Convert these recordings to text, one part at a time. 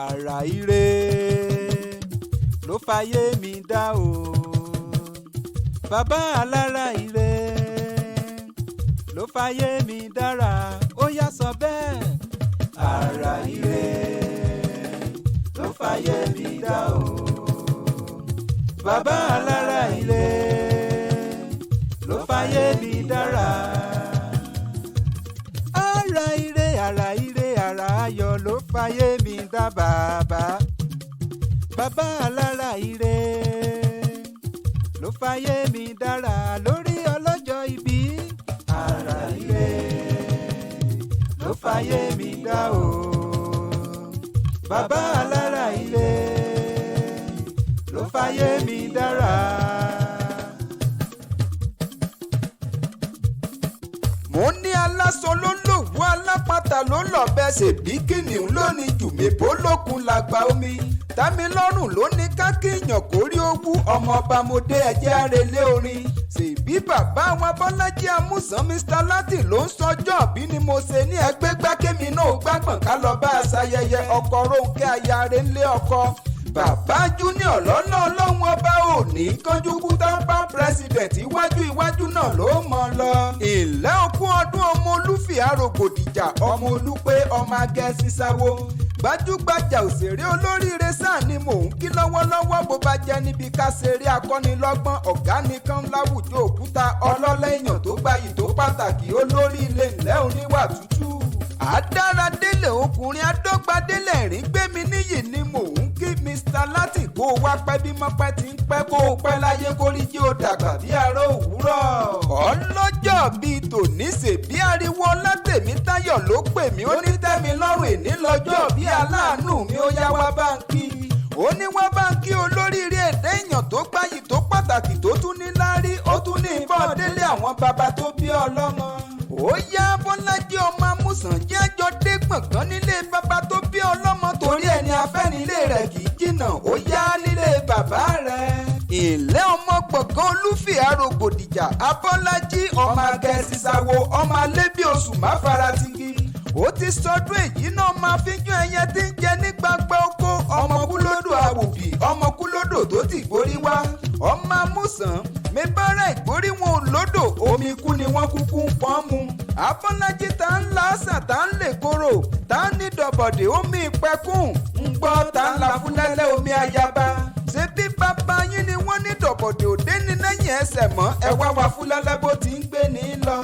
àrà ire ló fayé mi dá o bàbá alára ire ló fayé mi dára ó yá sọ bẹ́ẹ̀. àrà ire ló fayé mi dá o bàbá alára ire ló fayé mi dára. àrà ire àrà ire àrà ayọ̀ ló fayé mi dá bàbá bàbá alára ire ló fayé mi dára lórí ọlọ́jọ́ ìbí. àrà ire ló fayé mi dá o bàbá alára ire ló fayé mi dára. mo ní aláṣọ ló lòwú alápatà ló lọ́bẹ̀ ṣèbí kìnìún lónìí jùmẹ̀bó lókun làgbà omi Dámilọ́rùn ló ní kákíyàn kórí owú ọmọọba mo dé ẹjẹ́ àrèlé orin ṣèbí bàbá wa Bọ́lájí Amúsàn Mr Latin ló ń sọjọ́ bí ni mo ṣe ní ẹgbẹ́ gbákémi náà gbàgbọ́n ká lọ bá a ṣayẹyẹ ọkọ Rónkẹ́ aya rẹ̀ ńlé ọkọ bàbá Junior lọ́nà ọlọ́run ọba òní kánjú kútàpá president iwájú náà ló mọ̀ lọ. ìlẹ́ òkú ọdún ọmọ Olúfì Arògbòdìjà ọmọ Olúpé ọmọ Agẹ́sí sáwó gbajúgbajà òṣèré olóríire sáà ni mò ń kí lọ́wọ́lọ́wọ́ bó bá jẹ́ níbi ká ṣeré akọ́nilọ́gbọ́n ọ̀gá nìkan láwùjọ òkúta ọlọ́lẹ́yìn tó gbayì tó pàtàkì olórí ilé ńlẹ́ oníwà tútù. àdáradélé ọkùnrin adọ́gbadélé rìn gbémi níyì ni mò ń kí Mr Latin kó o wá pẹ́ bí mọ́pẹ́ ti ń pẹ́ kó o pẹ́ láyé kórí jí o dàgbà bí aró òwúrọ̀. ọlọ́jọ́ bíi tòní ṣèbí ariwo Látèmítáyọ̀ ló pè mí ó ní tẹ́mi lọ́rùn ìní lọ́jọ́ bí aláàánú mi ó yá wá bá ń kí ó ní wá bá ń kí olóríire èdè èèyàn tó gbáyì tó pàtàkì tó tún ní láárí ó tún ní ìbọn délé àwọn bàbá tó bí ọlọ́mọ. ó yá Bọ́lájí ọmọ Amúsàn jẹ́ àjọ dé gbọ̀ngàn nílé bàbá tó bí ọlọ́mọ torí ẹni afẹ́nilé rẹ̀ kì í jìnnà ó yá nílé bàbá rẹ̀. ìlẹ́ ọmọ Gbọ̀ngàn Olúfì Arògbòdìjà Abọ́lájí ọmọ Agẹ́sí sáwó ọmọ alébí oṣù máfaratigi ó ti sọdún èyí náà máa fi jún ẹyẹ tí ń jẹ ní gbangba oko ọmọkúlódò àwòbí ọmọkúlódò tó ti gbórí wá ọmọ Amúsàn mi bára ìgbórí wọn ò lódò omi ikú ni wọ́n kúkú ń pọ́n mu. Abọ́lájí tá ń la àṣà tá ń lè kóró tá ń ní dọ̀bọ̀dé omi ìpẹ́kùn ń gbọ́ tá ń la fúlẹ́lẹ́ omi ayaba ṣé bí bàbá yín ni wọ́n ní dọ̀bọ̀dé òde ní lẹ́yìn ẹsẹ̀ mọ́ ẹ wá wa fúlẹ́lẹ́ bó ti ń gbé ní lọ.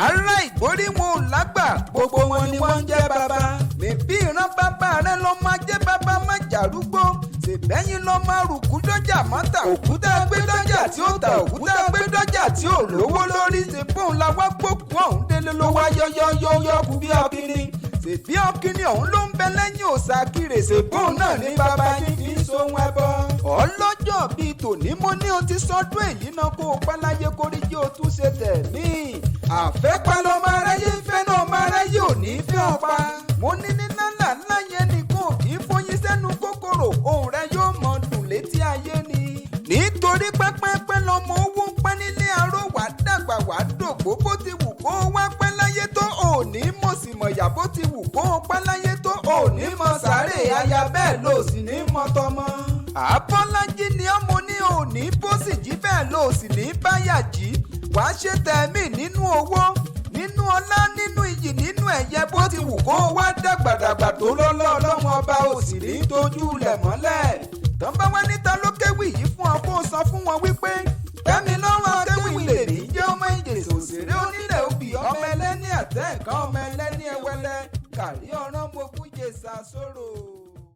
ará ìgbórí wọn ò lágbà gbogbo wọn ni wọ́n ń jẹ́ bàbá mi bí ìran bàbá rẹ lọ́ máa jẹ́ bàbá má jàrúgbó ṣèbẹ́yìn lọ́ máa rùkú dọ́jà mọ́ta òkúta gbé dọ́jà tí ó ta òkúta gbé dọ́jà tí ò lówó lórí ṣe bóun la wá gbókùn ọ̀hún délé ló wá yọ́yọ́yọ́ kú bí ọkìnrin ṣèbí ọkìnrin ọ̀hún ló ń bẹ lẹ́yìn òòṣà kiri ṣèbóun náà ní bàbá yín fi ń sohun ẹbọ. ọlọ́jọ́ bíi tòní mo ní o ti sọdún èyí náà kó o pẹ́ láyé kórí jí o tún ṣe tẹ̀mí. àfẹ́pá lọ máa ráyé fẹ́ náà máa ráyé ò ní fẹ́ ọ̀pá. mo ní ní nálà ńlá yẹn nìkan ò kì í fọyín sẹ́nu kòkòrò ohùn rẹ yóò mọ dùn létí ayé ni. nítorí pẹ́pẹ́pẹ́ lọmọ owó ń pẹ́ nílé aró wà dàgbà wà dògbò bó ti wù kó o wá pẹ́ láyé tó òní mọ̀ sí mọ̀yà bó ti wù kó o pẹ́ láyé tó òní mọ̀ sáré aya bẹ́ẹ̀ ló sì ní mọ̀ tọmọ. Abọ́lájí ni ọmọ ní òní bó sì jí bẹ́ẹ̀ ló sì ní báyà jí wàá ṣe tẹ̀mí nínú owó nínú ọlá nínú iyì nínú ẹ̀yẹ bó ti wù kó o wá dàgbàdàgbà tó lọ́lọ́ ọlọ́run ọba ò sì ní tójú lẹ̀ mọ́lẹ̀. tán bá wá níta ló kéwì yìí fún ọ kó o sọ fún wọn wípé Dámilọ́rùn akéwì lè ní jẹ́ ọmọ ìjèṣà òṣèré onílẹ̀ òbí ọmọ ẹlẹ́ni àtẹ́ nǹkan ọmọ ẹlẹ́ni ẹwẹ́lẹ́ kàrí ọ̀rán mo kú jèṣà sóró.